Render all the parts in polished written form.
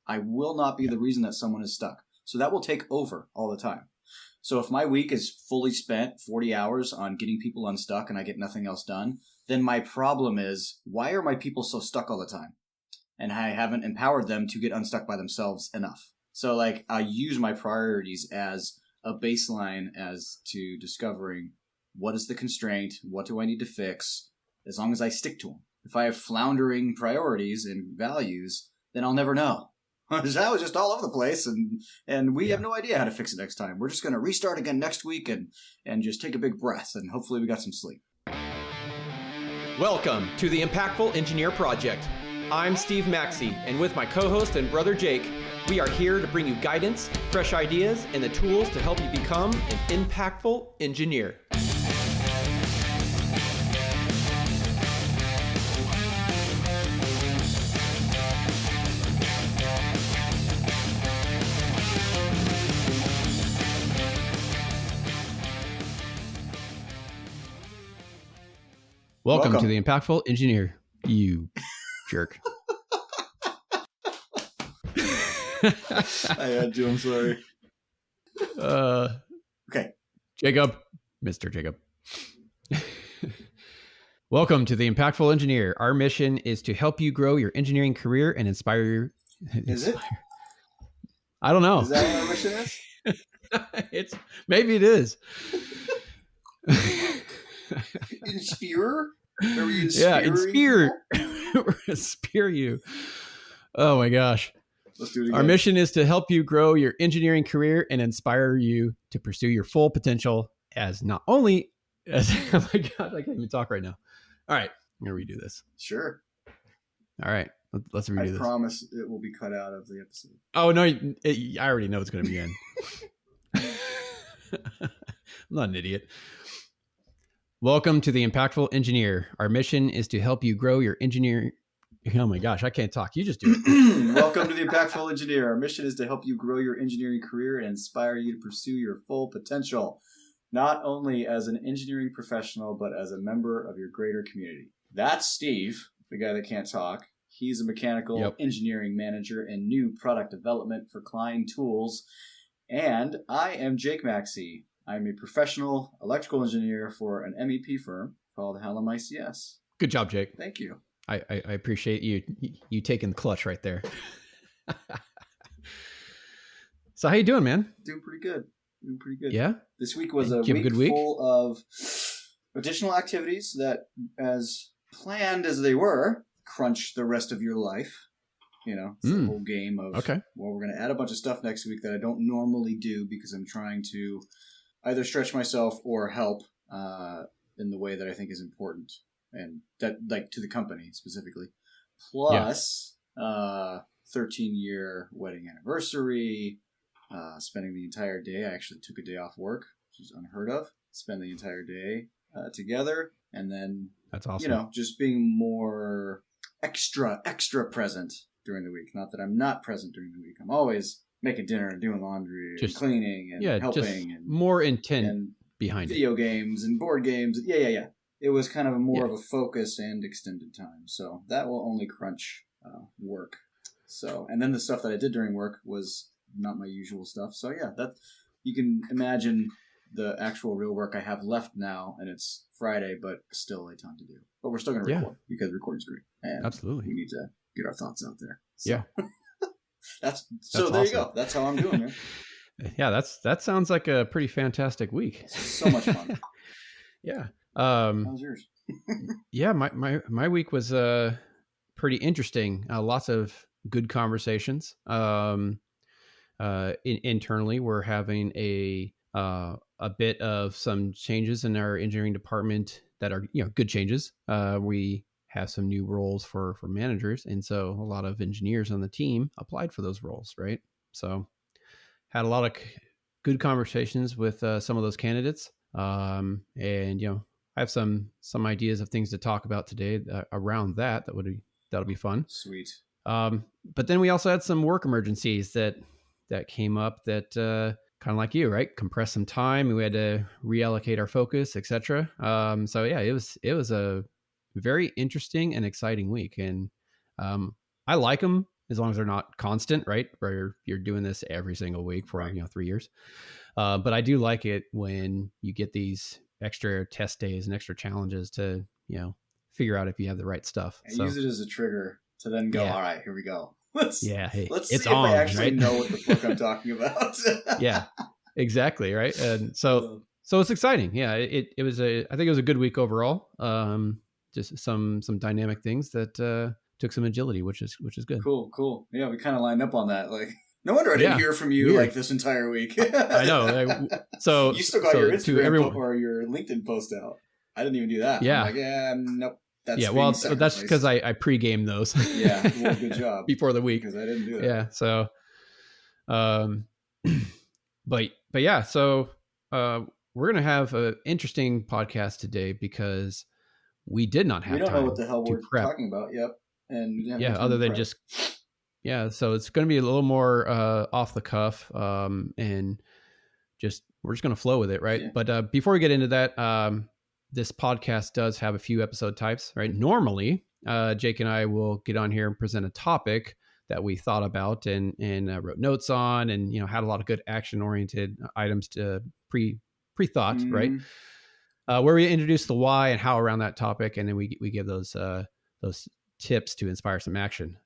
I will not be the reason that someone is stuck. So that will take over all the time. So if my week is fully spent 40 hours on getting people unstuck and I get nothing else done, then my problem is, why are my people so stuck all the time? And I haven't empowered them to get unstuck by themselves enough. So like I use my priorities as a baseline as to discovering what is the constraint, what do I need to fix, as long as I stick to them. If I have floundering priorities and values, then I'll never know. That was just all over the place, and we have no idea how to fix it next time. We're just going to restart again next week and just take a big breath, and hopefully we got some sleep. Welcome to the Impactful Engineer Project. I'm Steve Maxey, and with my co-host and brother Jake, we are here to bring you guidance, fresh ideas, and the tools to help you become an impactful engineer. Welcome to the Impactful Engineer, you jerk. I had to, I'm sorry. Okay. Jacob, Mr. Jacob. Welcome to the Impactful Engineer. Our mission is to help you grow your engineering career and inspire your... Is it? I don't know. Is that what our mission is? Maybe it is. Inspire? Yeah, inspire you. Oh my gosh. Let's do it again. Our mission is to help you grow your engineering career and inspire you to pursue your full potential as not only as, oh my God, I can't even talk right now. All right, I'm going to redo this. Sure. All right, let's redo this. I promise it will be cut out of the episode. Oh, no, I already know it's going to be in. I'm not an idiot. Welcome to the Impactful Engineer. Our mission is to help you grow your engineering. Oh my gosh, I can't talk. You just do it. Welcome to the Impactful Engineer. Our mission is to help you grow your engineering career and inspire you to pursue your full potential, not only as an engineering professional, but as a member of your greater community. That's Steve, the guy that can't talk. He's a mechanical engineering manager in new product development for Klein Tools. And I am Jake Maxey. I'm a professional electrical engineer for an MEP firm called Hallam ICS. Good job, Jake. Thank you. I appreciate you taking the clutch right there. So how you doing, man? Doing pretty good. Yeah? This week was a week full of additional activities that, as planned as they were, crunch the rest of your life. You know, it's the whole game of, well, we're going to add a bunch of stuff next week that I don't normally do because I'm trying to either stretch myself or help in the way that I think is important. And that, like, to the company specifically. Plus, 13-year wedding anniversary, spending the entire day. I actually took a day off work, which is unheard of. Spend the entire day together. And then, that's awesome. You know, just being more extra present during the week. Not that I'm not present during the week. I'm always making dinner and doing laundry and cleaning and helping. Just and more intent and behind video games and board games. Yeah. It was kind of more of a focus and extended time. So that will only crunch work. So, and then the stuff that I did during work was not my usual stuff. So yeah, that you can imagine the actual real work I have left now, and it's Friday, but still a ton to do. But we're still going to record because recording's great. And absolutely. We need to get our thoughts out there. So. Yeah. That's there awesome. You go. That's how I'm doing, man. Yeah, that sounds like a pretty fantastic week. So much fun. Yeah. How's yours? Yeah, my week was pretty interesting. Lots of good conversations. Internally, we're having a bit of some changes in our engineering department that are good changes. We have some new roles for managers, and so a lot of engineers on the team applied for those roles, right? So had a lot of good conversations with some of those candidates, and I have some ideas of things to talk about today around that. That'll be fun. Sweet. But then we also had some work emergencies that came up that kind of like you, right? Compressed some time. We had to reallocate our focus, etc. So yeah, it was a very interesting and exciting week, and I like them as long as they're not constant, right? Where you're doing this every single week for, 3 years. But I do like it when you get these extra test days and extra challenges to, figure out if you have the right stuff. I use it as a trigger to then go, all right, here we go. Let's hey, let's it's see if on, I actually right? know what the fuck I'm talking about. Yeah, exactly. Right. And so it's exciting. Yeah. I think it was a good week overall. Just some dynamic things that took some agility, which is good. Cool. Yeah, we kind of lined up on that. Like, no wonder I didn't hear from you like this entire week. I know. So you still got your Instagram or your LinkedIn post out. I didn't even do that. Yeah. I'm like, nope. That's because I pre-game those. Yeah, well, good job. Before the week. Because I didn't do that. Yeah, so, but yeah, so we're gonna have an interesting podcast today because we did not have. We don't time know what the hell we're prep. talking about. Yep, and other than just so it's going to be a little more off the cuff, and we're just going to flow with it, right? Yeah. But before we get into that, this podcast does have a few episode types, right? Normally, Jake and I will get on here and present a topic that we thought about and wrote notes on, and had a lot of good action oriented items to pre-thought, right? Where we introduce the why and how around that topic, and then we give those tips to inspire some action.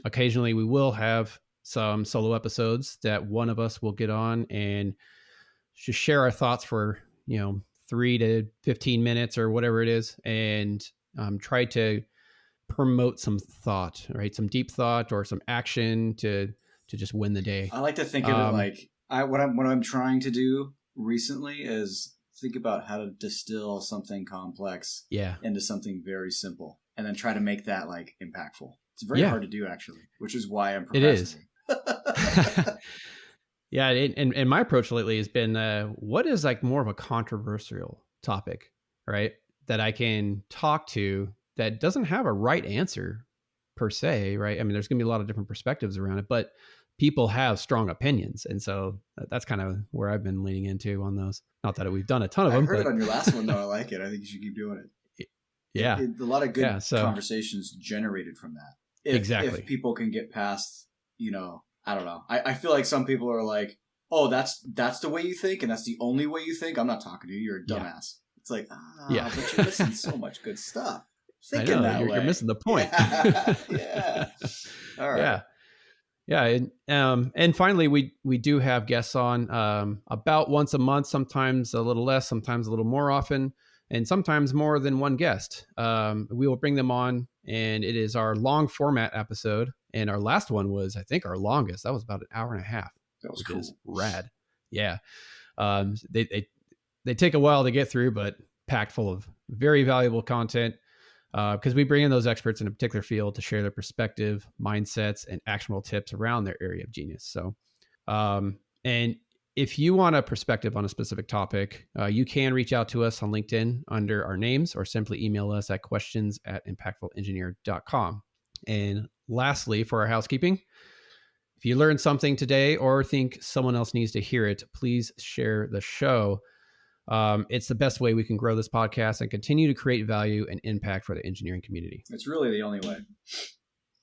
Occasionally, we will have some solo episodes that one of us will get on and just share our thoughts for 3 to 15 minutes or whatever it is, and try to promote some thought, right? Some deep thought or some action to just win the day. I like to think of it like what I'm trying to do recently is think about how to distill something complex into something very simple, and then try to make that like impactful. It's very hard to do, actually, which is why I'm procrastinating. It is. Yeah, and my approach lately has been, what is like more of a controversial topic, right? That I can talk to that doesn't have a right answer per se, right? I mean, there's going to be a lot of different perspectives around it, but people have strong opinions. And so that's kind of where I've been leaning into on those. Not that we've done a ton of them. I heard it on your last one, though. I like it. I think you should keep doing it. Yeah. A lot of good conversations generated from that. Exactly. If people can get past, I don't know. I feel like some people are like, oh, that's the way you think, and that's the only way you think. I'm not talking to you. You're a dumbass. Yeah. It's like, but you're missing so much good stuff. Thinking that way. You're missing the point. Yeah. All right. Yeah. And finally, we do have guests on about once a month, sometimes a little less, sometimes a little more often, and sometimes more than one guest. We will bring them on, and it is our long format episode. And our last one was, I think, our longest. That was about an hour and a half. That was cool. Is rad. Yeah. They take a while to get through, but packed full of very valuable content. Because we bring in those experts in a particular field to share their perspective, mindsets, and actionable tips around their area of genius. So, and if you want a perspective on a specific topic, you can reach out to us on LinkedIn under our names, or simply email us at questions@impactfulengineer.com. And lastly, for our housekeeping, if you learned something today or think someone else needs to hear it, please share the show. It's the best way we can grow this podcast and continue to create value and impact for the engineering community. It's really the only way.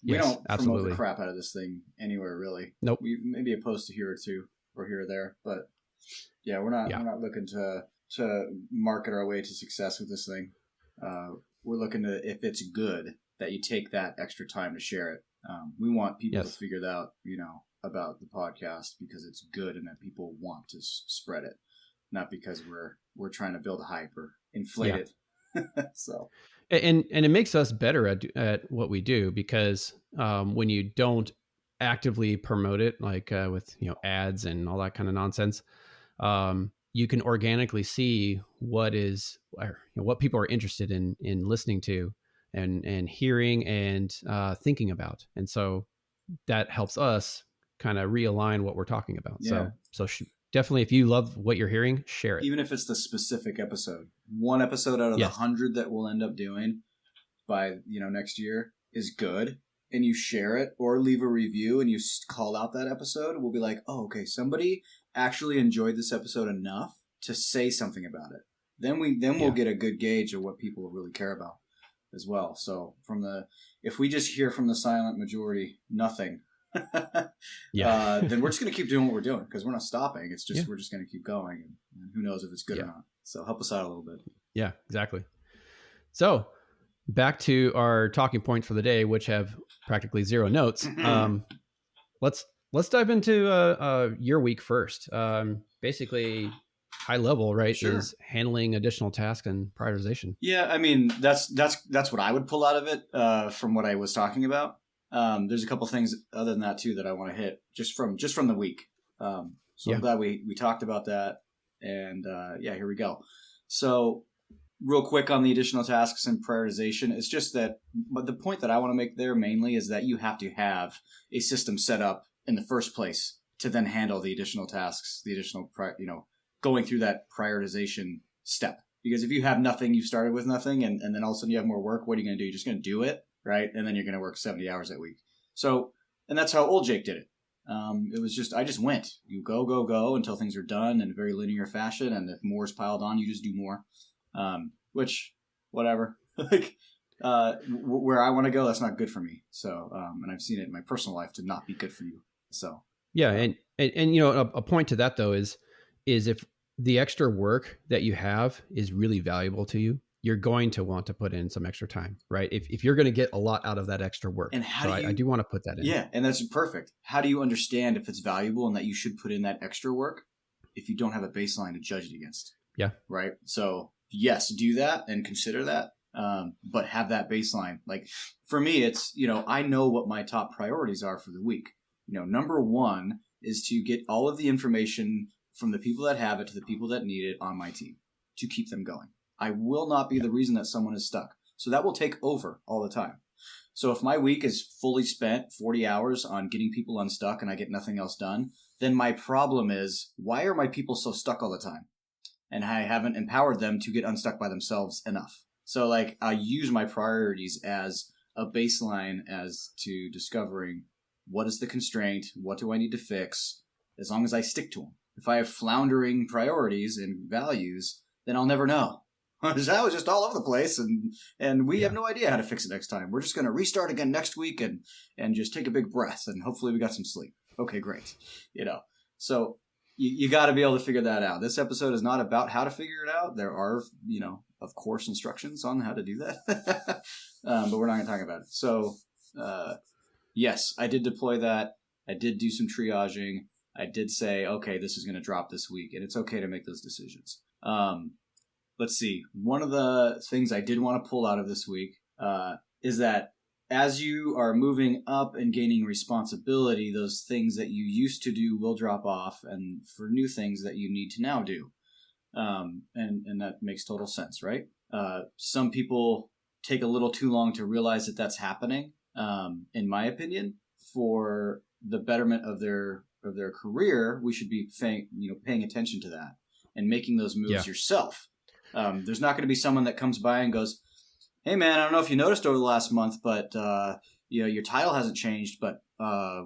We don't promote the crap out of this thing anywhere, really. Nope. We maybe a post here or two or here or there, but yeah, we're not looking to market our way to success with this thing. We're looking to, if it's good, that you take that extra time to share it. We want people to figure that out, about the podcast because it's good and that people want to spread it. Not because we're trying to build a hype or inflate it. So, and it makes us better at what we do, because when you don't actively promote it, like with ads and all that kind of nonsense, you can organically see what people are interested in listening to and hearing and thinking about, and so that helps us kind of realign what we're talking about. Yeah. So definitely, if you love what you're hearing, share it. Even if it's the specific episode. One episode out of the 100 that we'll end up doing by next year is good, and you share it or leave a review and you call out that episode, we'll be like, oh, okay, somebody actually enjoyed this episode enough to say something about it. Then we'll get a good gauge of what people really care about. as well. So if we just hear from the silent majority, nothing, Yeah. then we're just going to keep doing what we're doing because we're not stopping. It's just, Yeah. we're just going to keep going, and who knows if it's good or not. So help us out a little bit. Yeah, exactly. So back to our talking points for the day, which have practically zero notes. Let's dive into your week first. Basically, high level, right, Sure. is handling additional tasks and prioritization. Yeah, I mean that's what I would pull out of it from what I was talking about. There's a couple things other than that too that I want to hit just from the week. So I'm glad we talked about that, and here we go. So real quick on the additional tasks and prioritization, it's just that the point that I want to make there mainly is that you have to have a system set up in the first place to then handle the additional tasks, the additional going through that prioritization step. Because if you have nothing, you started with nothing, and then all of a sudden you have more work, what are you going to do? You're just going to do it, right? And then you're going to work 70 hours that week. So, and that's how old Jake did it. It was just, I just went. You go until things are done in a very linear fashion, and if more is piled on, you just do more. Which, whatever. Like, where I want to go, that's not good for me. So, and I've seen it in my personal life to not be good for you. So, yeah, and a point to that though is if the extra work that you have is really valuable to you, you're going to want to put in some extra time, right? If you're going to get a lot out of that extra work. And I do want to put that in. Yeah, and that's perfect. How do you understand if it's valuable and that you should put in that extra work if you don't have a baseline to judge it against? Yeah. Right. So yes, do that and consider that, but have that baseline. Like for me, it's, I know what my top priorities are for the week. Number one is to get all of the information from the people that have it to the people that need it on my team to keep them going. I will not be the reason that someone is stuck. So that will take over all the time. So if my week is fully spent 40 hours on getting people unstuck and I get nothing else done, then my problem is, why are my people so stuck all the time? And I haven't empowered them to get unstuck by themselves enough. So like I use my priorities as a baseline as to discovering what is the constraint, what do I need to fix, as long as I stick to them. If I have floundering priorities and values, then I'll never know. Because I was just all over the place, and we have no idea how to fix it next time. We're just going to restart again next week and just take a big breath, and hopefully we got some sleep. Okay, great. So you got to be able to figure that out. This episode is not about how to figure it out. There are, of course, instructions on how to do that, but we're not going to talk about it. So, yes, I did deploy that. I did do some triaging. I did say, okay, this is going to drop this week, and it's okay to make those decisions. Let's see. One of the things I did want to pull out of this week is that as you are moving up and gaining responsibility, those things that you used to do will drop off, and for new things that you need to now do. And that makes total sense, right? Some people take a little too long to realize that that's happening. In my opinion, for the betterment of their career, we should be paying attention to that and making those moves yourself. There's not going to be someone that comes by and goes, "Hey man, I don't know if you noticed over the last month, but your title hasn't changed, but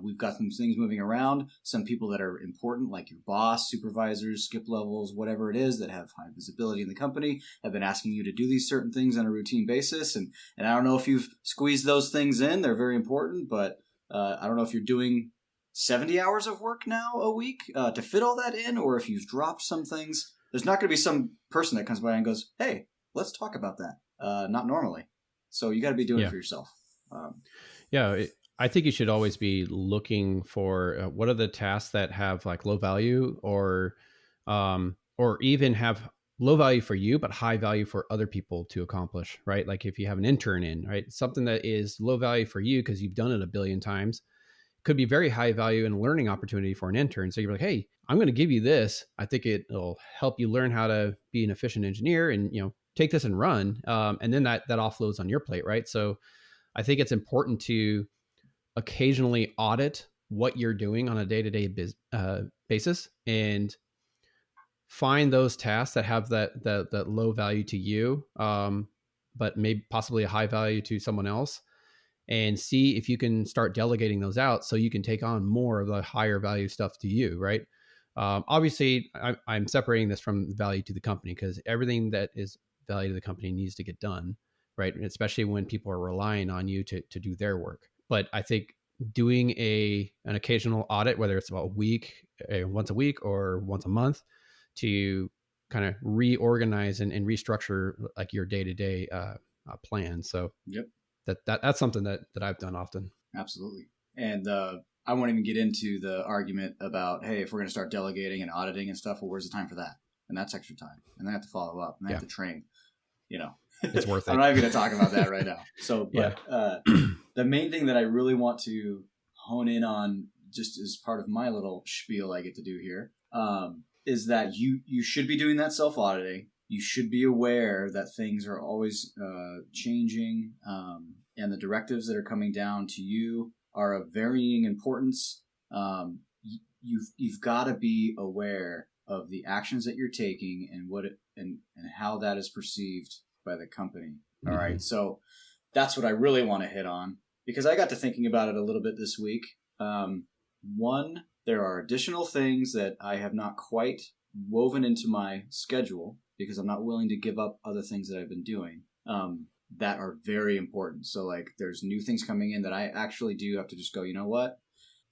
we've got some things moving around. Some people that are important, like your boss, supervisors, skip levels, whatever it is, that have high visibility in the company, have been asking you to do these certain things on a routine basis. And I don't know if you've squeezed those things in. They're very important, but I don't know if you're doing 70 hours of work now a week to fit all that in, or if you've dropped some things. There's not going to be some person that comes by and goes, "Hey, let's talk about that." Not normally. So you got to be doing it for yourself. I think you should always be looking for what are the tasks that have like low value or even have low value for you, but high value for other people to accomplish, right? Like if you have an intern in, right? Something that is low value for you because you've done it a billion times could be very high value and learning opportunity for an intern. So you're like, "Hey, I'm going to give you this. I think it'll help you learn how to be an efficient engineer and, take this and run." And then that offloads on your plate, right? So I think it's important to occasionally audit what you're doing on a day-to-day basis and find those tasks that have that low value to you, but maybe possibly a high value to someone else, and see if you can start delegating those out so you can take on more of the higher value stuff to you, right? Obviously, I'm separating this from value to the company because everything that is value to the company needs to get done, right? And especially when people are relying on you to do their work. But I think doing an occasional audit, whether it's about a week, once a week or once a month, to kind of reorganize and restructure like your day-to-day plan. So Yep. That's something that I've done often. Absolutely. And I won't even get into the argument about, hey, if we're going to start delegating and auditing and stuff, well, where's the time for that? And that's extra time. And then I have to follow up and I have to train, It's worth it. I'm not even going to talk about that right now. So, but the main thing that I really want to hone in on, just as part of my little spiel I get to do here, is that you should be doing that self-auditing. You should be aware that things are always changing, and the directives that are coming down to you are of varying importance. You've got to be aware of the actions that you're taking and and how that is perceived by the company. All right, so that's what I really want to hit on, because I got to thinking about it a little bit this week. One, there are additional things that I have not quite woven into my schedule because I'm not willing to give up other things that I've been doing that are very important. So like there's new things coming in that I actually do have to just go, you know what?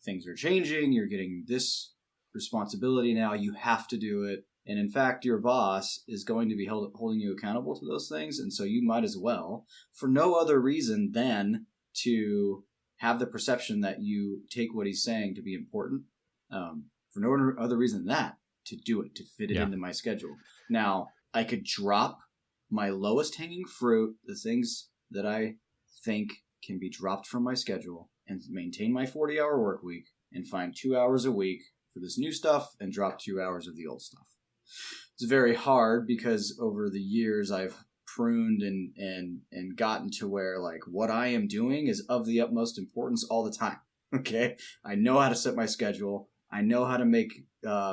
Things are changing. You're getting this responsibility now. You have to do it. And in fact, your boss is going to be holding you accountable to those things. And so you might as well, for no other reason than to have the perception that you take what he's saying to be important, for no other reason than that, to do it, to fit it into my schedule. Now, I could drop my lowest hanging fruit, the things that I think can be dropped from my schedule, and maintain my 40-hour work week and find 2 hours a week for this new stuff and drop 2 hours of the old stuff. It's very hard because over the years I've pruned and gotten to where like what I am doing is of the utmost importance all the time. Okay. I know how to set my schedule. I know how to make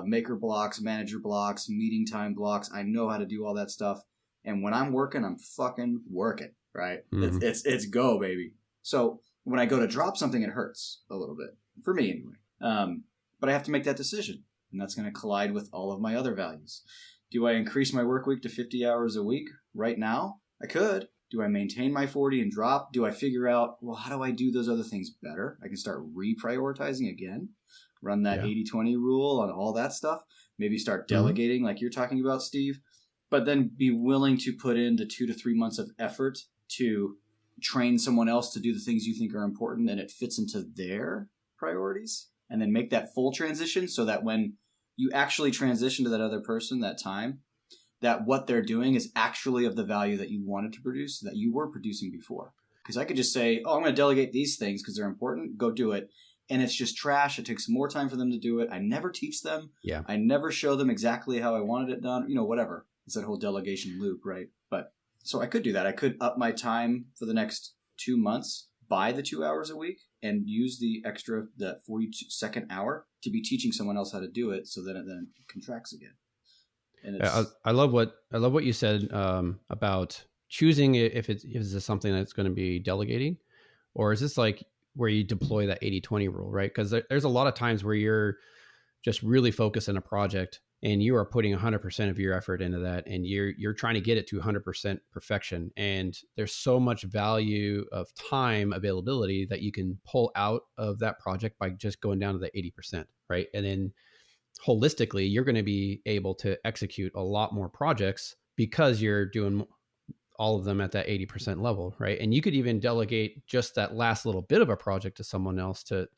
maker blocks, manager blocks, meeting time blocks. I know how to do all that stuff. And when I'm working, I'm fucking working, right? Mm-hmm. It's go, baby. So when I go to drop something, it hurts a little bit for me anyway. But I have to make that decision, and that's going to collide with all of my other values. Do I increase my work week to 50 hours a week right now? I could. Do I maintain my 40 and drop? Do I figure out, well, how do I do those other things better? I can start reprioritizing again, run that 80-20 rule on all that stuff, maybe start delegating like you're talking about, Steve, but then be willing to put in the 2 to 3 months of effort to train someone else to do the things you think are important and it fits into their priorities, and then make that full transition so that when you actually transition to that other person that time, that what they're doing is actually of the value that you wanted to produce, that you were producing before. Because I could just say, oh, I'm going to delegate these things because they're important. Go do it. And it's just trash. It takes more time for them to do it. I never teach them. Yeah. I never show them exactly how I wanted it done. whatever. It's that whole delegation loop, right? But so I could do that. I could up my time for the next 2 months by the 2 hours a week and use the extra, that 42-second hour to be teaching someone else how to do it, so that it then contracts again. And I love what you said about choosing if it's something that's going to be delegating, or is this like where you deploy that 80-20 rule, right? Because there's a lot of times where you're just really focused on a project and you are putting 100% of your effort into that, and you're trying to get it to 100% perfection. And there's so much value of time availability that you can pull out of that project by just going down to the 80%, right? And then holistically, you're going to be able to execute a lot more projects because you're doing all of them at that 80% level, right? And you could even delegate just that last little bit of a project to someone else to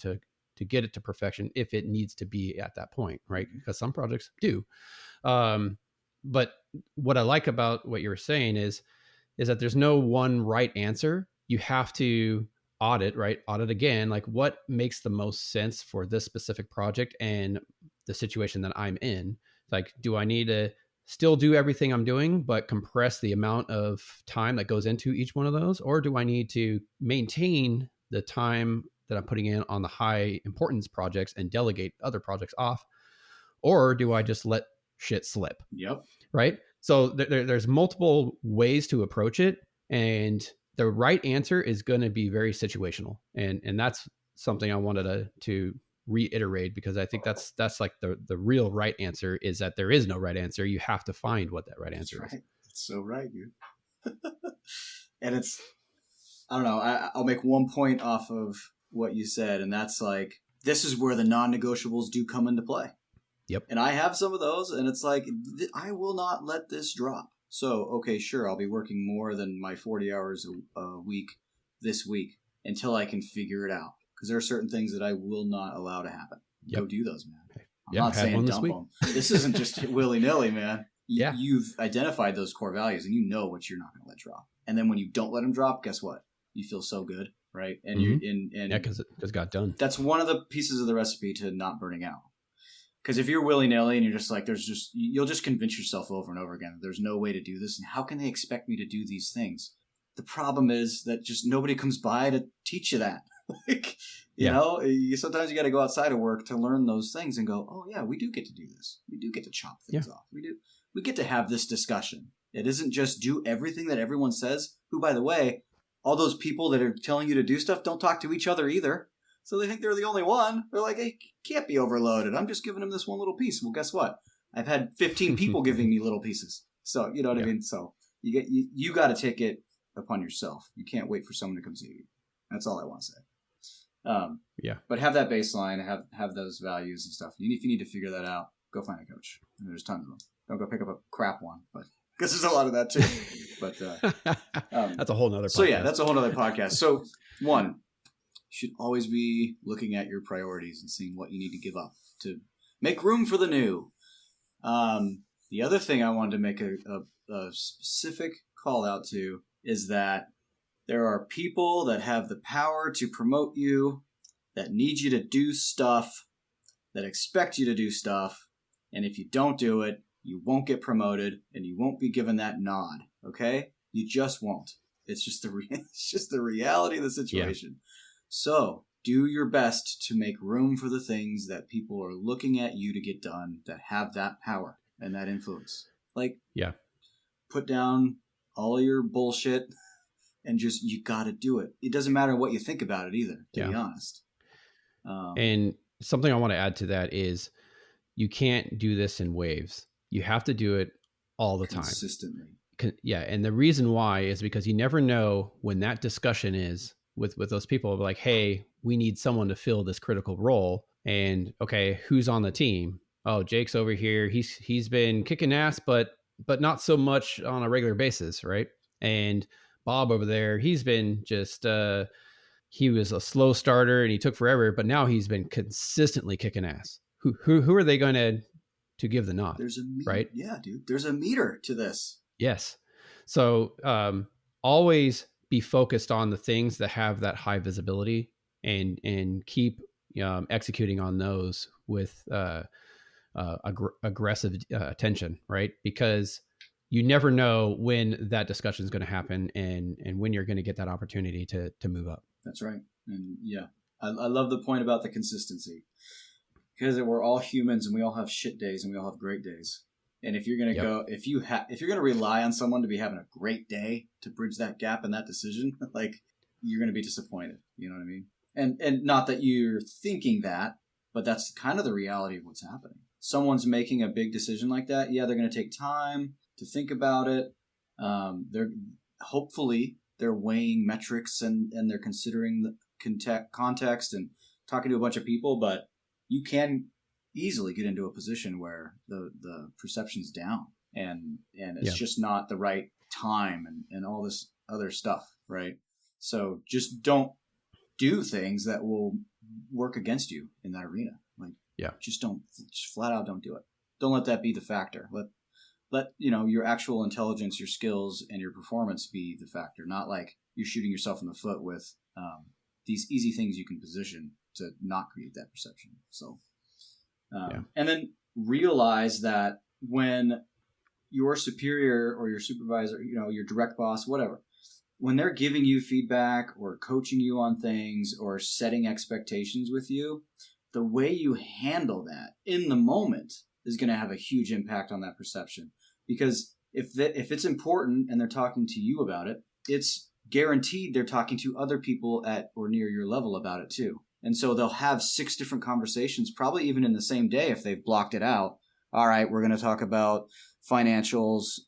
get it to perfection if it needs to be at that point, right? Because some projects do. But what I like about what you were saying is that there's no one right answer. You have to audit again, like what makes the most sense for this specific project and the situation that I'm in. Like, do I need to still do everything I'm doing, but compress the amount of time that goes into each one of those? Or do I need to maintain the time that I'm putting in on the high importance projects and delegate other projects off? Or do I just let shit slip? Yep. Right. So there's multiple ways to approach it. And the right answer is going to be very situational. And that's something I wanted to reiterate, because I think that's like the real right answer is that there is no right answer. You have to find what that right answer is. That's so right, dude. And it's, I don't know, I'll make one point off of what you said, and that's like, this is where the non-negotiables do come into play. Yep. And I have some of those, and it's like, I will not let this drop. So, okay, sure, I'll be working more than my 40 hours a week this week until I can figure it out. Because there are certain things that I will not allow to happen. Yep. Go do those, man. I'm yep, not saying this dump week. them. This isn't just willy-nilly, man. Yeah. You've identified those core values, and you know what you're not going to let drop. And then when you don't let them drop, guess what? You feel so good, right? And Mhm. yeah, because it just got done. That's one of the pieces of the recipe to not burning out. Because if you're willy-nilly and you're just like, you'll just convince yourself over and over again that there's no way to do this, and how can they expect me to do these things? The problem is that just nobody comes by to teach you that. Like, you know, sometimes you got to go outside of work to learn those things and go, oh yeah, we do get to do this. We do get to chop things off. We get to have this discussion. It isn't just do everything that everyone says, who, by the way, all those people that are telling you to do stuff don't talk to each other either. So they think they're the only one. They're like, hey, can't be overloaded. I'm just giving them this one little piece. Well, guess what? I've had 15 people giving me little pieces. So, you know what I mean? So you got to take it upon yourself. You can't wait for someone to come see you. That's all I want to say. But have that baseline, have those values and stuff. If you need to figure that out, go find a coach. And there's tons of them. Don't go pick up a crap one, but because there's a lot of that too. But that's a whole nother podcast. So yeah, that's a whole nother podcast. So one, you should always be looking at your priorities and seeing what you need to give up to make room for the new. The other thing I wanted to make a specific call out to is that there are people that have the power to promote you, that need you to do stuff, that expect you to do stuff, and if you don't do it, you won't get promoted, and you won't be given that nod, okay? You just won't. It's just the reality of the situation. Yeah. So do your best to make room for the things that people are looking at you to get done that have that power and that influence. Like, put down all your bullshit and just, you got to do it. It doesn't matter what you think about it either, to be honest. And something I want to add to that is you can't do this in waves. You have to do it all the time. Consistently. Yeah. And the reason why is because you never know when that discussion is with those people like, hey, we need someone to fill this critical role. And okay, who's on the team? Oh, Jake's over here. He's been kicking ass, but not so much on a regular basis, right? And Bob over there, he's been just he was a slow starter and he took forever, but now he's been consistently kicking ass. Who are they going to give the nod? There's a meter, right? Yeah, dude. There's a meter to this. Yes. So always be focused on the things that have that high visibility and keep executing on those with aggressive attention, right? Because you never know when that discussion is going to happen and when you're going to get that opportunity to move up. That's right. And yeah, I love the point about the consistency, because we're all humans and we all have shit days and we all have great days. And if you're going to if you're going to rely on someone to be having a great day to bridge that gap in that decision, like, you're going to be disappointed. You know what I mean? And not that you're thinking that, but that's kind of the reality of what's happening. Someone's making a big decision like that. Yeah, they're going to take time to think about it. They're weighing metrics and they're considering the context and talking to a bunch of people, but you can easily get into a position where the perception's down and it's just not the right time and all this other stuff, right? So just don't do things that will work against you in that arena. Like, just flat out don't do it. Don't let that be the factor. Let your actual intelligence, your skills, and your performance be the factor, not like you're shooting yourself in the foot with these easy things you can position to not create that perception. So, and then realize that when your superior or your supervisor, your direct boss, whatever, when they're giving you feedback or coaching you on things or setting expectations with you, the way you handle that in the moment is going to have a huge impact on that perception. Because if it's important and they're talking to you about it, it's guaranteed they're talking to other people at or near your level about it too. And so they'll have 6 different conversations, probably even in the same day if they've blocked it out, all right, we're going to talk about financials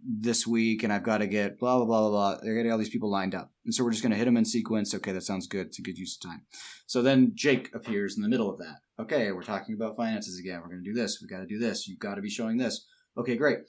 this week, and I've got to get blah, blah, blah, blah, blah. They're getting all these people lined up. And so we're just going to hit them in sequence. Okay, that sounds good. It's a good use of time. So then Jake appears in the middle of that. Okay, we're talking about finances again. We're going to do this. We've got to do this. You've got to be showing this. Okay, great.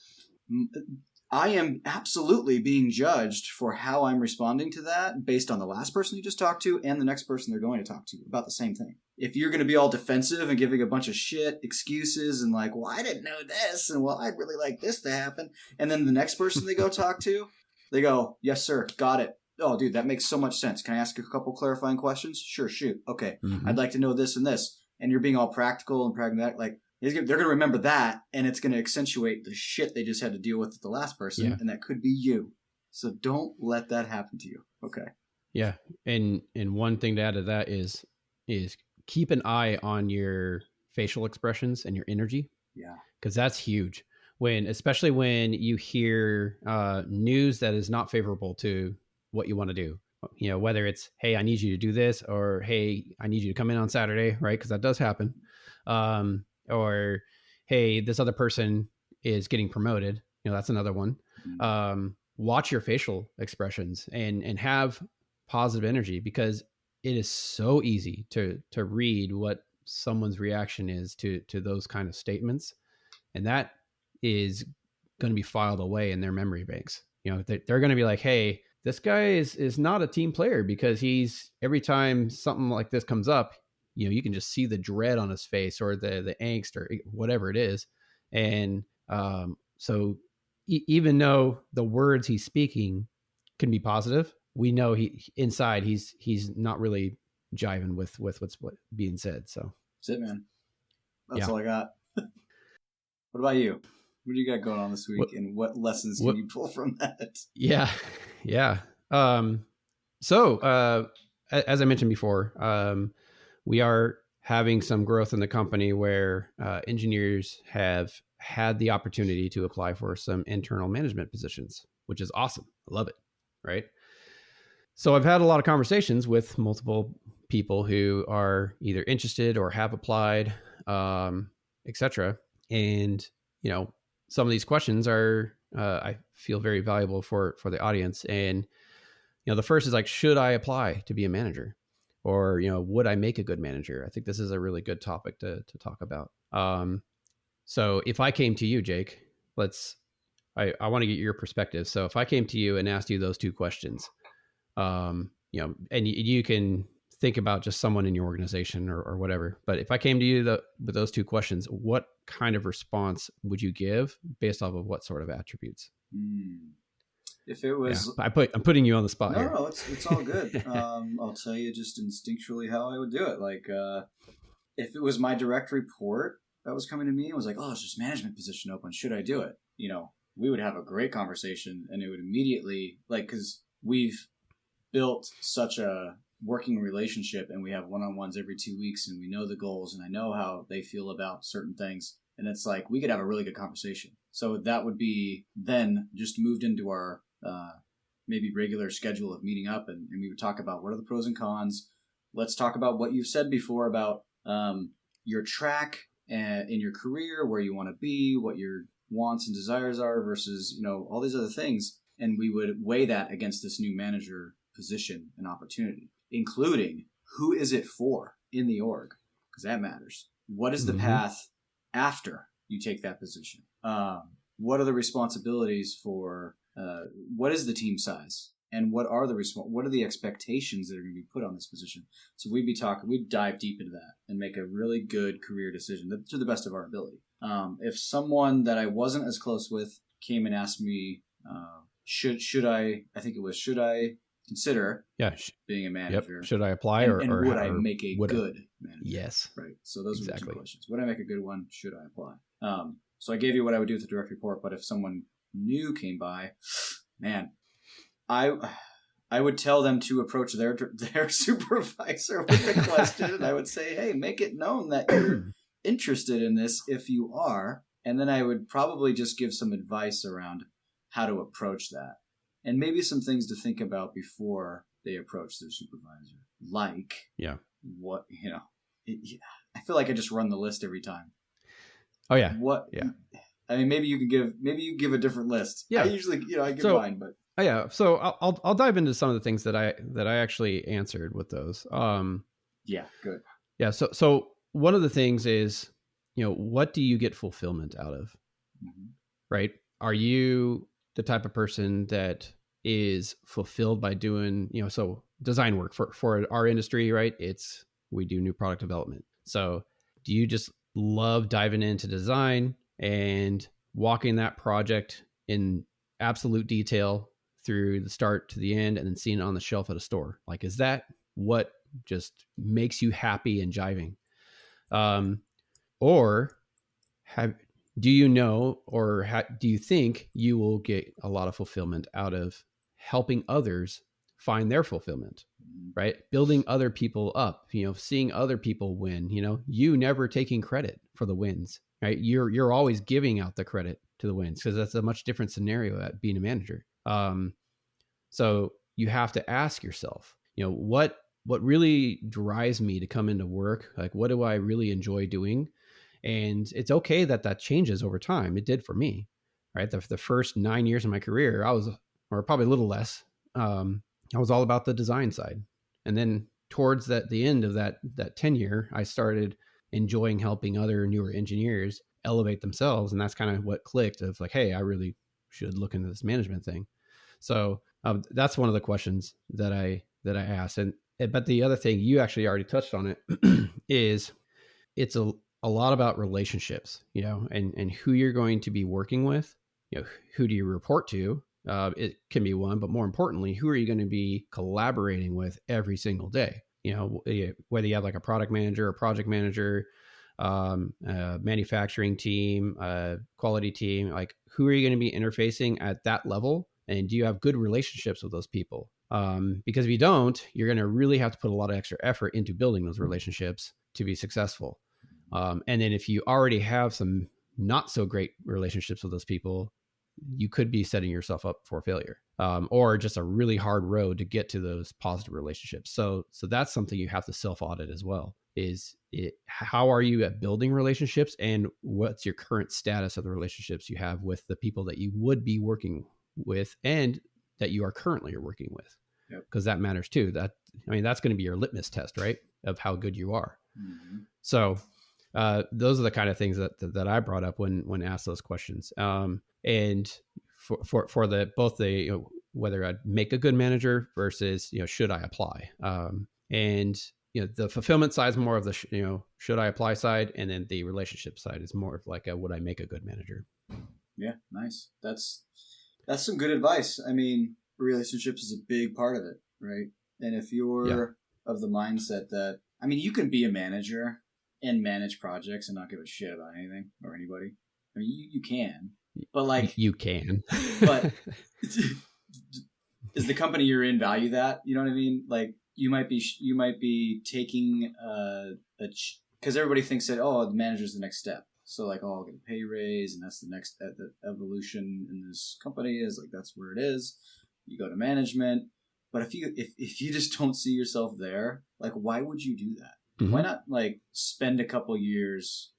I am absolutely being judged for how I'm responding to that based on the last person you just talked to and the next person they're going to talk to about the same thing. If you're going to be all defensive and giving a bunch of shit excuses and like, well, I didn't know this, and well, I'd really like this to happen, and then the next person they go talk to, they go, yes, sir, got it. Oh, dude, that makes so much sense. Can I ask a couple clarifying questions? Sure, shoot. Okay, I'd like to know this and this. And you're being all practical and pragmatic, like, they're going to remember that, and it's going to accentuate the shit they just had to deal with the last person, and that could be you. So don't let that happen to you. Okay. Yeah, and one thing to add to that is keep an eye on your facial expressions and your energy. Yeah, because that's huge. Especially when you hear news that is not favorable to what you want to do. You know, whether it's, hey, I need you to do this, or hey, I need you to come in on Saturday, right? Because that does happen. Or hey, this other person is getting promoted. You know, that's another one. Watch your facial expressions and have positive energy, because it is so easy to read what someone's reaction is to those kind of statements, and that is going to be filed away in their memory banks. You know, they're going to be like, hey, this guy is not a team player, because he's, every time something like this comes up, you know, you can just see the dread on his face, or the angst, or whatever it is. And so even though the words he's speaking can be positive, we know inside he's not really jiving with what's being said. So that's it, man. That's all I got. What about you? What do you got going on this week, and what lessons can you pull from that? Yeah. So as I mentioned before, we are having some growth in the company where engineers have had the opportunity to apply for some internal management positions, which is awesome. I love it. Right. So I've had a lot of conversations with multiple people who are either interested or have applied, etc. And, you know, some of these questions are, I feel, very valuable for the audience. And, you know, the first is like, should I apply to be a manager? Or, you know, would I make a good manager? I think this is a really good topic to talk about. So if I came to you, Jake, I want to get your perspective. So if I came to you and asked you those two questions, you know, and you can think about just someone in your organization or whatever. But if I came to you with those two questions, what kind of response would you give based off of what sort of attributes? If it was, I'm putting you on the spot here. No, it's all good. I'll tell you just instinctually how I would do it. Like, if it was my direct report that was coming to me and was like, oh, there's this management position open, should I do it? You know, we would have a great conversation, and it would immediately, like, because we've built such a working relationship, and we have one-on-ones every 2 weeks, and we know the goals, and I know how they feel about certain things, and it's like we could have a really good conversation. So that would be then just moved into our maybe regular schedule of meeting up, and we would talk about what are the pros and cons. Let's talk about what you've said before about your track in your career, where you want to be, what your wants and desires are versus, you know, all these other things. And we would weigh that against this new manager position and opportunity, including who is it for in the org, because that matters. What is the path after you take that position? What are the responsibilities for what is the team size, and what are the expectations that are going to be put on this position? So we'd dive deep into that and make a really good career decision to the best of our ability. If someone that I wasn't as close with came and asked me, should I consider being a manager? Yep. Should I apply and would I make a good manager? Yes. Right. So those are the two questions. Would I make a good one? Should I apply? So I gave you what I would do with the direct report, but if someone new came by, man, I would tell them to approach their supervisor with the question, and I would say, hey, make it known that you're interested in this if you are, and then I would probably just give some advice around how to approach that, and maybe some things to think about before they approach their supervisor, like what, you know, I feel like I just run the list every time. Oh yeah. What? Yeah. I mean, maybe you give a different list. Yeah. I usually, I give So, mine, but oh, yeah. So I'll dive into some of the things that I actually answered with those. yeah, good. Yeah. So one of the things is, what do you get fulfillment out of? Mm-hmm. Right? Are you the type of person that is fulfilled by doing, so design work for our industry, right? We do new product development. So do you just love diving into design and walking that project in absolute detail through the start to the end and then seeing it on the shelf at a store? Like, is that what just makes you happy and jiving? Or have do you know or do you think you will get a lot of fulfillment out of helping others find their fulfillment, right? Building other people up, seeing other people win, you never taking credit for the wins, right? You're always giving out the credit to the wins, because that's a much different scenario at being a manager. So you have to ask yourself, what really drives me to come into work? Like, what do I really enjoy doing? And it's okay that changes over time. It did for me, right? The first 9 years of my career, or probably a little less, I was all about the design side. And then towards the end of that tenure, I started enjoying helping other newer engineers elevate themselves. And that's kind of what clicked of like, hey, I really should look into this management thing. So that's one of the questions that I asked. But the other thing, you actually already touched on it, is it's a lot about relationships, and who you're going to be working with. Who do you report to? It can be one, but more importantly, who are you going to be collaborating with every single day? Whether you have like a product manager, a project manager, manufacturing team, quality team, like who are you going to be interfacing at that level? And do you have good relationships with those people? Because if you don't, you're going to really have to put a lot of extra effort into building those relationships to be successful. And then if you already have some not so great relationships with those people, you could be setting yourself up for failure, or just a really hard road to get to those positive relationships. So that's something you have to self-audit as well. How are you at building relationships, and what's your current status of the relationships you have with the people that you would be working with and that you are currently working with? Because that matters too. That's going to be your litmus test, right, of how good you are. Mm-hmm. So those are the kind of things that I brought up when asked those questions. And for both the whether I'd make a good manager versus should I apply, and the fulfillment side is more of the should I apply side, and then the relationship side is more of like would I make a good manager. Yeah, nice. That's some good advice. I mean, relationships is a big part of it, right? And if you're of the mindset that, I mean, you can be a manager and manage projects and not give a shit about anything or anybody. I mean, you can, but like you can, but does the company you're in value that? You know what I mean? Like you might be taking because everybody thinks that the manager's the next step. So like, I'll get a pay raise, and that's the next the evolution in this company is like that's where it is. You go to management, but if you just don't see yourself there, like why would you do that? Mm-hmm. Why not like spend a couple years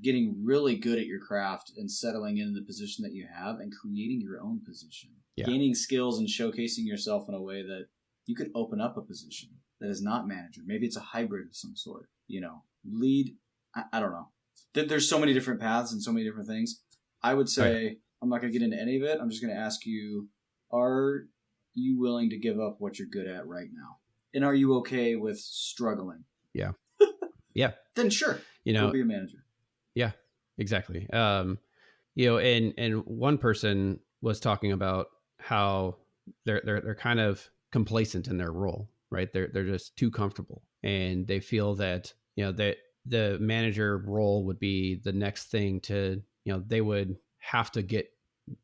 getting really good at your craft and settling into the position that you have and creating your own position, gaining skills and showcasing yourself in a way that you could open up a position that is not manager. Maybe it's a hybrid of some sort, lead. I don't know. There's so many different paths and so many different things. I would say I'm not going to get into any of it. I'm just going to ask you, are you willing to give up what you're good at right now? And are you okay with struggling? Yeah. Yeah. Then sure. Go be a manager. Yeah, exactly. And one person was talking about how they're kind of complacent in their role, right? They're just too comfortable, and they feel that, that the manager role would be the next thing to, they would have to get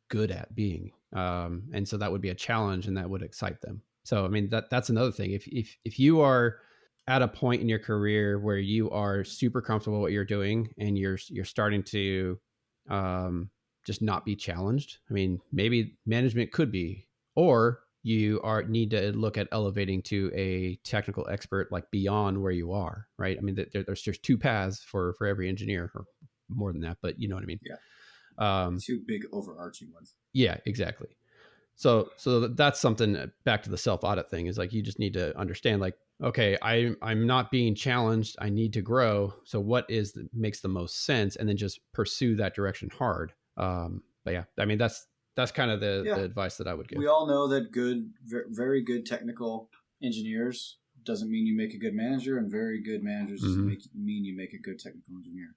good at being. And so that would be a challenge, and that would excite them. So, I mean, that's another thing. If you are at a point in your career where you are super comfortable with what you're doing and you're starting to just not be challenged, I mean, maybe management could be, or you need to look at elevating to a technical expert, like beyond where you are, right? I mean, there's just two paths for every engineer, or more than that, but you know what I mean. Yeah. Um, Two big overarching ones. yeah, exactly. So that's something back to the self audit thing is like, you just need to understand like, okay, I'm not being challenged. I need to grow. So what makes the most sense, and then just pursue that direction hard. But yeah, I mean, that's kind of the advice that I would give. We all know that very good technical engineers doesn't mean you make a good manager, and very good managers doesn't mean you make a good technical engineer.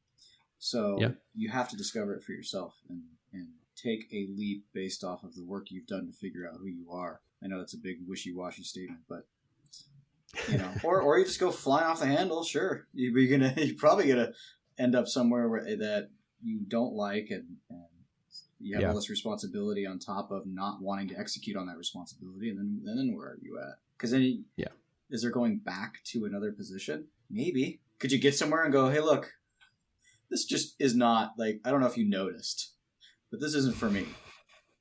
So you have to discover it for yourself and take a leap based off of the work you've done to figure out who you are. I know that's a big wishy-washy statement, but you know, or you just go flying off the handle. Sure, you're probably gonna end up somewhere that you don't like, and you have all this responsibility on top of not wanting to execute on that responsibility, and then where are you at? Because then is there going back to another position? Maybe. Could you get somewhere and go, hey, look, this just is not, like, I don't know if you noticed, but this isn't for me.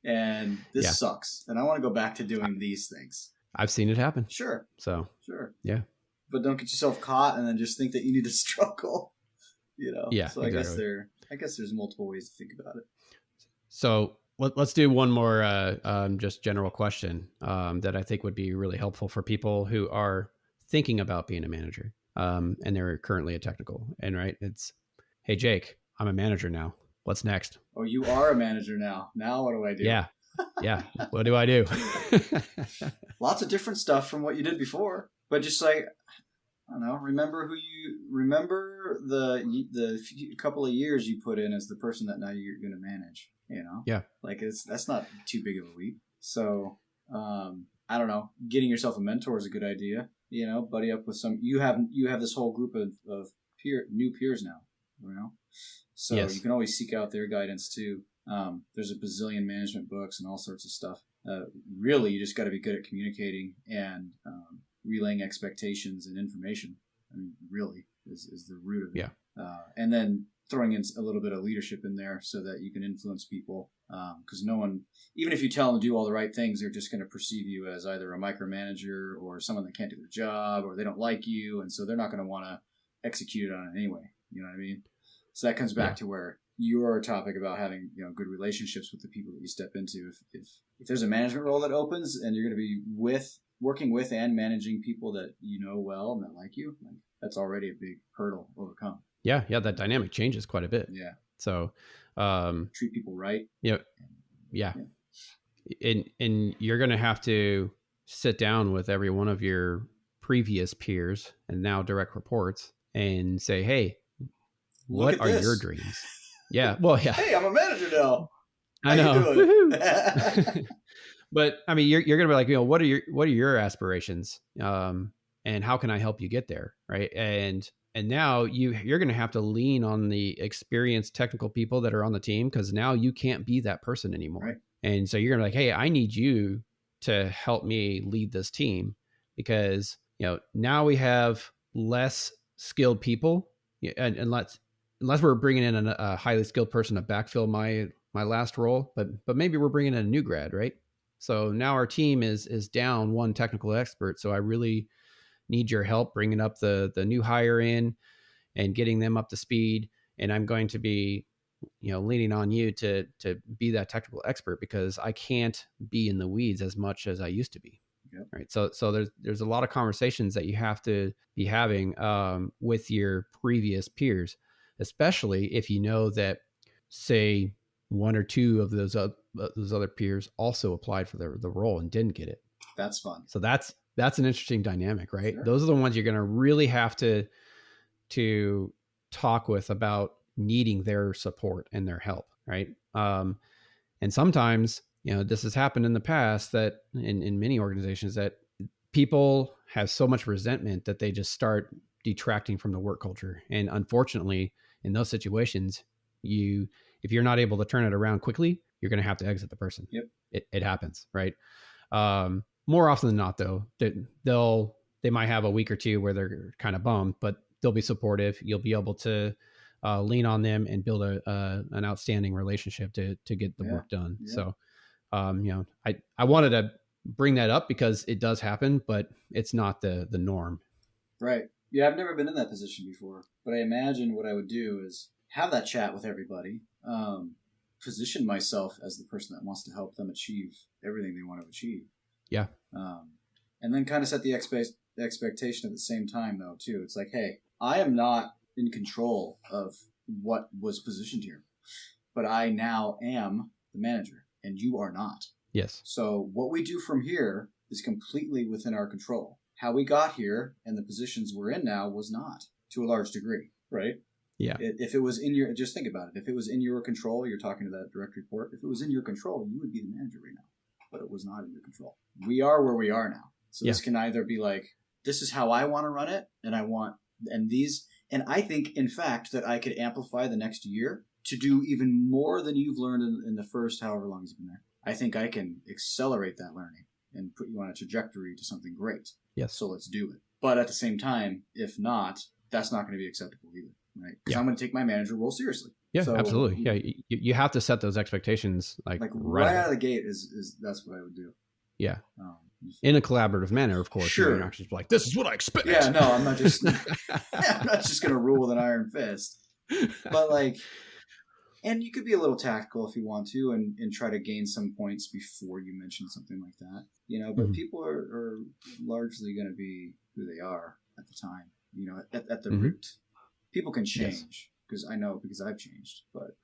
And this sucks. And I want to go back to doing these things. I've seen it happen. Sure. Sure. Yeah. But don't get yourself caught and then just think that you need to struggle. You know? Yeah. So exactly. I guess there's multiple ways to think about it. So let's do one more just general question that I think would be really helpful for people who are thinking about being a manager and they're currently a technical. And right, it's, hey, Jake, I'm a manager now. What's next? Oh, you are a manager now. Now what do I do? Yeah. What do I do? Lots of different stuff from what you did before, but just like, I don't know, remember the couple of years you put in as the person that now you're going to manage, you know? Yeah. Like that's not too big of a leap. So, I don't know, getting yourself a mentor is a good idea, you know, buddy up with you have this whole group of new peers now, you know? So you can always seek out their guidance too. There's a bazillion management books and all sorts of stuff. Really, you just got to be good at communicating and relaying expectations and information. I mean, really is the root of it. Yeah. And then throwing in a little bit of leadership in there so that you can influence people. Because no one, even if you tell them to do all the right things, they're just going to perceive you as either a micromanager or someone that can't do their job, or they don't like you, and so they're not going to want to execute it on it anyway. You know what I mean? So that comes back to where your topic about having, you know, good relationships with the people that you step into. If there's a management role that opens and you're going to be working with and managing people that you know well and that like you, like, that's already a big hurdle to overcome. Yeah, that dynamic changes quite a bit. Yeah. So treat people right. Yeah. And you're going to have to sit down with every one of your previous peers and now direct reports and say, hey, what are your dreams? Yeah. Well, yeah. Hey, I'm a manager now. I know. But I mean, you're going to be like, you know, what are your aspirations? And how can I help you get there? Right. And now you're going to have to lean on the experienced technical people that are on the team, because now you can't be that person anymore. Right. And so you're going to be like, hey, I need you to help me lead this team, because, you know, now we have less skilled people, and unless we're bringing in a highly skilled person to backfill my last role, but maybe we're bringing in a new grad, right? So now our team is down one technical expert. So I really need your help bringing up the new hire in and getting them up to speed. And I'm going to be, you know, leaning on you to be that technical expert, because I can't be in the weeds as much as I used to be. Yep. Right. So there's a lot of conversations that you have to be having with your previous peers, especially if you know that, say, one or two of those other peers also applied for the role and didn't get it. That's fun. So that's an interesting dynamic, right? Sure. Those are the ones you're going to really have to talk with about needing their support and their help, right? And sometimes, you know, this has happened in the past that in many organizations that people have so much resentment that they just start detracting from the work culture. And unfortunately, in those situations, if you're not able to turn it around quickly, you're going to have to exit the person. Yep. It happens, right? More often than not, though, they might have a week or two where they're kind of bummed, but they'll be supportive. You'll be able to lean on them and build an outstanding relationship to get the work done. Yeah. So, you know, I wanted to bring that up because it does happen, but it's not the norm. Right. Yeah, I've never been in that position before, but I imagine what I would do is have that chat with everybody, position myself as the person that wants to help them achieve everything they want to achieve. Yeah. And then kind of set the expectation at the same time, though, too. It's like, hey, I am not in control of what was positioned here, but I now am the manager, and you are not. Yes. So what we do from here is completely within our control. How we got here and the positions we're in now was not, to a large degree, right? Yeah. If it was in your, just think about it. If it was in your control, you're talking to that direct report. If it was in your control, you would be the manager right now, but it was not in your control. We are where we are now. So this can either be like, this is how I want to run it, and I think, in fact, that I could amplify the next year to do even more than you've learned in the first however long you've been there. I think I can accelerate that learning and put you on a trajectory to something great. Yes. So let's do it. But at the same time, if not, that's not going to be acceptable either, right? Because I'm going to take my manager role seriously. Yeah, so, absolutely. Yeah, you have to set those expectations like right out of the gate is that's what I would do. Yeah. In a collaborative manner, of course. Sure. You're not just like, this is what I expect. Yeah, no, I'm not just going to rule with an iron fist. But like, and you could be a little tactical if you want to and try to gain some points before you mention something like that, but people are largely going to be who they are at the time, at the root. People can change because I've changed, but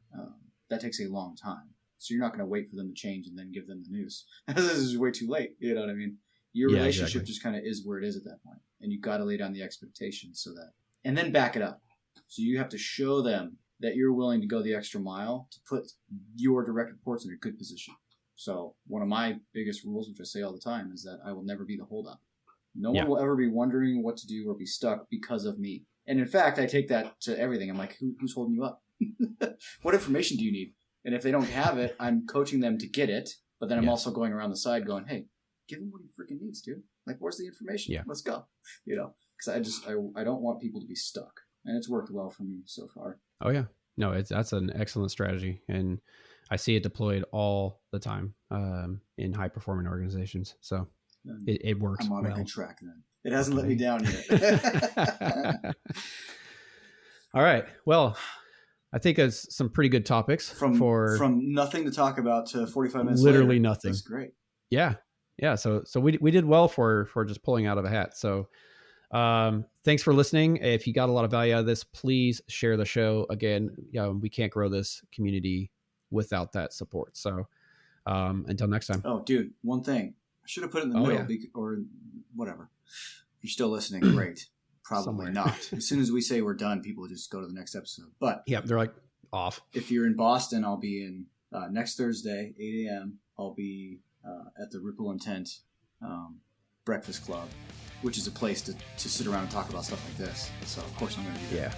that takes a long time. So you're not going to wait for them to change and then give them the news. This is way too late. You know what I mean? Your relationship just kind of is where it is at that point. And you've got to lay down the expectations and then back it up. So you have to show them that you're willing to go the extra mile to put your direct reports in a good position. So one of my biggest rules, which I say all the time, is that I will never be the holdup. No one will ever be wondering what to do or be stuck because of me. And in fact, I take that to everything. I'm like, who's holding you up? What information do you need? And if they don't have it, I'm coaching them to get it. But then I'm also going around the side going, hey, give him what he freaking needs, dude. Like, where's the information? Yeah. Let's go. Because I don't want people to be stuck. And it's worked well for me so far. Oh, yeah. No, that's an excellent strategy. And I see it deployed all the time in high-performing organizations. So it works. I'm on a good track then. It hasn't let me down yet. All right. Well, I think it's some pretty good topics from nothing to talk about to 45 minutes literally later. Nothing. That's great. Yeah. So we did well for just pulling out of a hat. So thanks for listening. If you got a lot of value out of this, please share the show. Again, we can't grow this community without that support. So until next time. Oh, dude, one thing. I should have put it in the middle or whatever. If you're still listening, great. Probably Somewhere. not. As soon as we say we're done, people just go to the next episode. But they're like off. If you're in Boston, I'll be in next Thursday, 8 a.m. I'll be at the Ripple Intent Breakfast Club, which is a place to sit around and talk about stuff like this. So, of course, I'm going to be there. Yeah.